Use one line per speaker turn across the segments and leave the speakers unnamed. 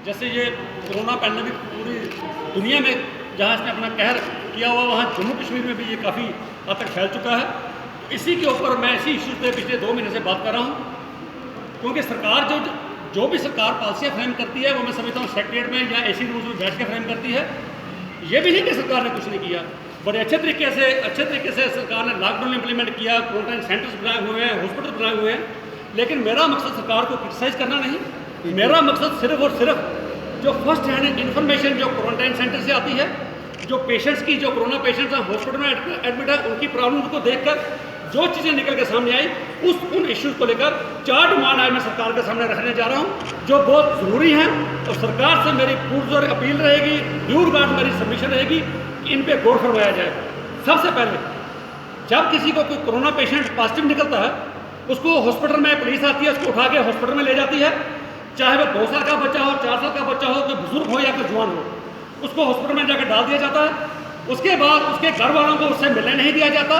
जैसे ये corona pandemic पूरी दुनिया में जहाँ इसने अपना कहर किया हुआ, वहाँ जम्मू कश्मीर में भी ये काफ़ी हद तक फैल चुका है। इसी के ऊपर मैं इसी इशू पे पिछले 2 महीने से बात कर रहा हूँ, क्योंकि सरकार जो भी सरकार पॉलिसियाँ फ्रेम करती है वो मैं समझता हूँ सेक्रेटरीट में या एसी रूम्स में बैठ के फ्रेम करती है। ये भी नहीं कि सरकार ने कुछ नहीं किया, बड़े अच्छे तरीके से सरकार ने लॉकडाउन इम्प्लीमेंट किया, क्वारंटाइन सेंटर्स बनाए हुए हैं, हॉस्पिटल बनाए हुए हैं। लेकिन मेरा मकसद सरकार को क्रिटिसाइज़ करना नहीं, मेरा मकसद सिर्फ और सिर्फ जो फर्स्ट हैंड इन्फॉर्मेशन जो क्वारंटाइन सेंटर से आती है, जो पेशेंट्स की, जो कोरोना पेशेंट्स हैं हॉस्पिटल में एडमिट है, उनकी प्रॉब्लम को देखकर जो चीज़ें निकल के सामने आई, उन इश्यूज़ को लेकर 4 डिमांड आज मैं सरकार के सामने रखने जा रहा हूँ, जो बहुत ज़रूरी हैं। और सरकार से मेरी पुरजोर अपील रहेगी, ड्यू रिगार्ड मेरी सबमिशन रहेगी कि इन पर गौर फरमाया जाए। सबसे पहले जब किसी को कोई कोरोना पेशेंट पॉजिटिव निकलता है, उसको हॉस्पिटल में पुलिस आती है, उसको उठा के हॉस्पिटल में ले जाती है, चाहे वो 2 साल का बच्चा हो, 4 साल का बच्चा हो, कोई बुजुर्ग हो या कोई जवान हो, उसको हॉस्पिटल में जाकर डाल दिया जाता है। उसके बाद उसके घर वालों को उससे मिलने नहीं दिया जाता।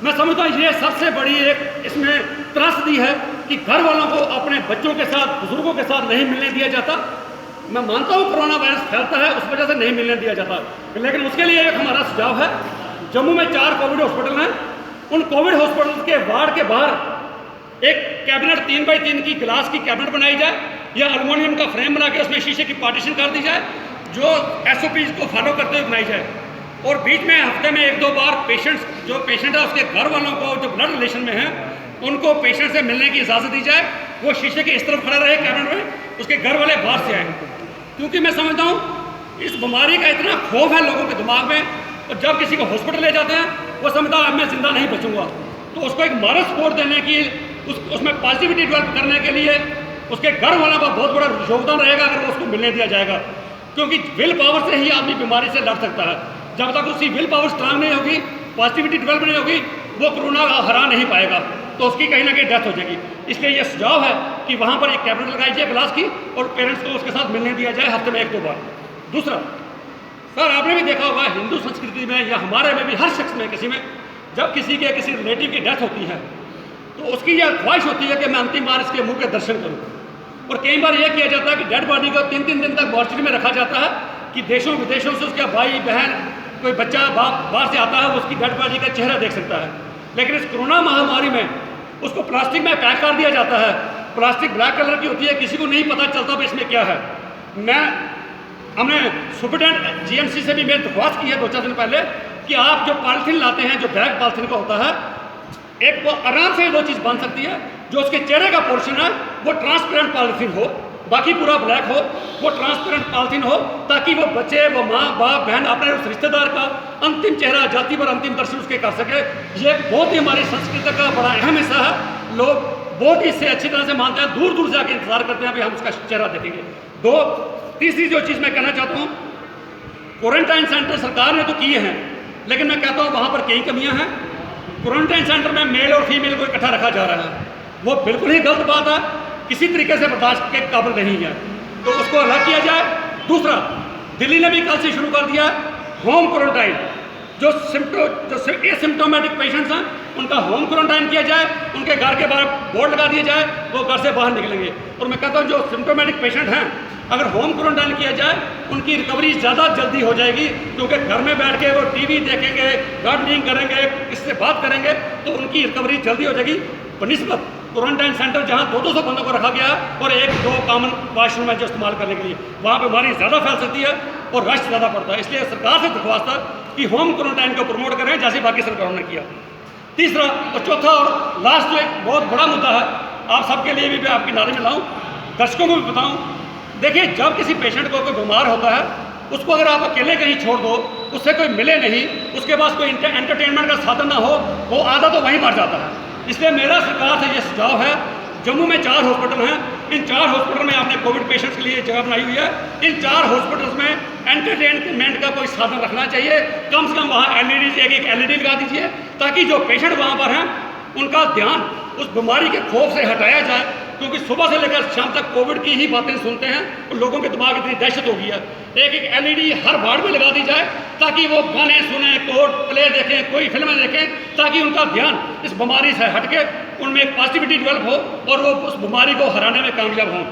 मैं समझता हूँ ये सबसे बड़ी एक इसमें त्रासदी है कि घर वालों को अपने बच्चों के साथ, बुजुर्गों के साथ नहीं मिलने दिया जाता। मैं मानता हूँ कोरोना वायरस फैलता है, उस वजह से नहीं मिलने दिया जाता, लेकिन उसके लिए एक हमारा सुझाव है। जम्मू में 4 कोविड हॉस्पिटल हैं, उन कोविड हॉस्पिटल के वार्ड के बाहर एक कैबिनेट 3x3 की ग्लास की कैबिनेट बनाई जाए या एल्युमिनियम का फ्रेम बना के उसमें शीशे की पार्टीशन कर दी जाए, जो SOPs को फॉलो करते हुए बनाई जाए। और बीच में हफ्ते में 1-2 बार जो पेशेंट है उसके घर वालों को, जो ब्लड रिलेशन में है, उनको पेशेंट से मिलने की इजाज़त दी जाए। वो शीशे के इस तरफ खड़ा रहे कैबिनेट में, उसके घर वाले बाहर से आए, क्योंकि मैं समझता हूँ इस बीमारी का इतना खौफ है लोगों के दिमाग में। और जब किसी को हॉस्पिटल ले जाते हैं, वो समझता है मैं जिंदा नहीं बचूंगा, तो उसको एक मॉरल सपोर्ट देने की, उसमें पॉजिटिविटी डेवलप करने के लिए उसके घर वालों का बहुत बड़ा योगदान रहेगा अगर वो उसको मिलने दिया जाएगा। क्योंकि विल पावर से ही आदमी बीमारी से लड़ सकता है। जब तक उसकी विल पावर स्ट्रांग नहीं होगी, पॉजिटिविटी डेवलप नहीं होगी, वो कोरोना हरा नहीं पाएगा, तो उसकी कहीं ना कहीं डेथ हो जाएगी। इसलिए ये सुझाव है कि वहाँ पर एक कैबिनेट लगाई जाए ग्लास की और पेरेंट्स को उसके साथ मिलने दिया जाए हफ्ते में 1-2 बार। दूसरा, सर आपने भी देखा होगा हिंदू संस्कृति में या हमारे में भी, हर शख्स में, किसी में जब किसी रिलेटिव की डेथ होती है तो उसकी यह ख्वाहिश होती है कि मैं अंतिम बार इसके मुँह के दर्शन करूँ। और कई बार यह किया जाता है कि डेड बॉडी को 3-3 दिन तक मॉर्चरी में रखा जाता है कि देशों विदेशों से उसका भाई बहन, कोई बच्चा बाहर से आता है, वो उसकी डेड बॉडी का चेहरा देख सकता है। लेकिन इस कोरोना महामारी में उसको प्लास्टिक में पैक कर दिया जाता है। प्लास्टिक ब्लैक कलर की होती है, किसी को नहीं पता चलता भाई इसमें क्या है। हमने सुपरिटेंडेंट GMC से भी मेरी दरख्वास्त की है 2-4 दिन पहले कि आप जो पॉलिथीन लाते हैं, जो बैग पॉलिथीन का होता है, एक वो आराम से 2 चीज़ बन सकती है। जो उसके चेहरे का पोर्शन है वो ट्रांसपेरेंट पॉलिथीन हो, बाकी पूरा ब्लैक हो, वो ट्रांसपेरेंट पॉलिथीन हो, ताकि वो बच्चे, वो माँ बाप बहन अपने उस रिश्तेदार का अंतिम चेहरा, जाति पर अंतिम दर्शन उसके कर सके। ये बहुत ही हमारी संस्कृति का बड़ा अहम हिस्सा है। लोग बहुत ही इससे अच्छी तरह से मानते हैं, दूर दूर से आके इंतजार करते हैं भाई हम उसका चेहरा देखेंगे। तीसरी जो चीज़ मैं कहना चाहता हूँ, क्वारंटाइन सेंटर सरकार ने तो किए हैं, लेकिन मैं कहता हूँ वहाँ पर कई कमियाँ हैं। क्वारंटाइन सेंटर में मेल और फीमेल को इकट्ठा रखा जा रहा है, वो बिल्कुल ही गलत बात है, किसी तरीके से बर्दाश्त के काबिल नहीं है, तो उसको अलग किया जाए। दूसरा, दिल्ली ने भी कल से शुरू कर दिया होम क्वारंटाइन। जो एसिम्प्टोमेटिक पेशेंट्स हैं उनका होम क्वारंटाइन किया जाए, उनके घर के बाहर बोर्ड लगा दिया जाए, वो घर से बाहर निकलेंगे। और मैं कहता हूँ जो सिम्प्टोमेटिक पेशेंट हैं, अगर होम क्वारंटाइन किया जाए, उनकी रिकवरी ज़्यादा जल्दी हो जाएगी, क्योंकि घर में बैठ के वो TV देखेंगे, गार्डनिंग करेंगे, इससे बात करेंगे, तो उनकी रिकवरी जल्दी हो जाएगी। बनिस्बत क्वारंटाइन सेंटर जहाँ 200 बंदों को रखा गया है और 1-2 कॉमन वाशरूम है जो इस्तेमाल करने के लिए, वहाँ बीमारी ज़्यादा फैल सकती है और रश ज़्यादा पड़ता है। इसलिए सरकार से दरख्वास्त है कि होम क्वारंटाइन को प्रमोट करें, जैसे बाकी सरकारों ने किया। तीसरा और चौथा और लास्ट जो एक बहुत बड़ा मुद्दा है, आप सबके लिए भी मैं आपकी नारे में लाऊँ, दर्शकों को भी बताऊँ। देखिए, जब किसी पेशेंट को कोई बीमार होता है, उसको अगर आप अकेले कहीं छोड़ दो, उससे कोई मिले नहीं, उसके पास कोई एंटरटेनमेंट का साधन ना हो, वो आधा तो वहीं मर जाता है। इसलिए मेरा सरकार से ये सुझाव है, जम्मू में 4 हॉस्पिटल हैं, इन 4 हॉस्पिटल में आपने कोविड पेशेंट्स के लिए जगह बनाई हुई है। इन 4 हॉस्पिटल्स में एंटरटेनमेंट का कोई साधन रखना चाहिए। कम से कम वहाँ एक LED लगा दीजिए, ताकि जो पेशेंट वहाँ पर हैं उनका ध्यान उस बीमारी के खौफ से हटाया जाए, क्योंकि सुबह से लेकर शाम तक कोविड की ही बातें सुनते हैं और लोगों के दिमाग इतनी दहशत हो गई है। एक LED हर वार्ड में लगा दी जाए, ताकि वो गाने सुने, कोर्ट प्ले देखें, कोई फिल्में देखें, ताकि उनका ध्यान इस बीमारी से हटके उनमें एक पॉजिटिविटी डेवलप हो और वो उस बीमारी को हराने में कामयाब हों।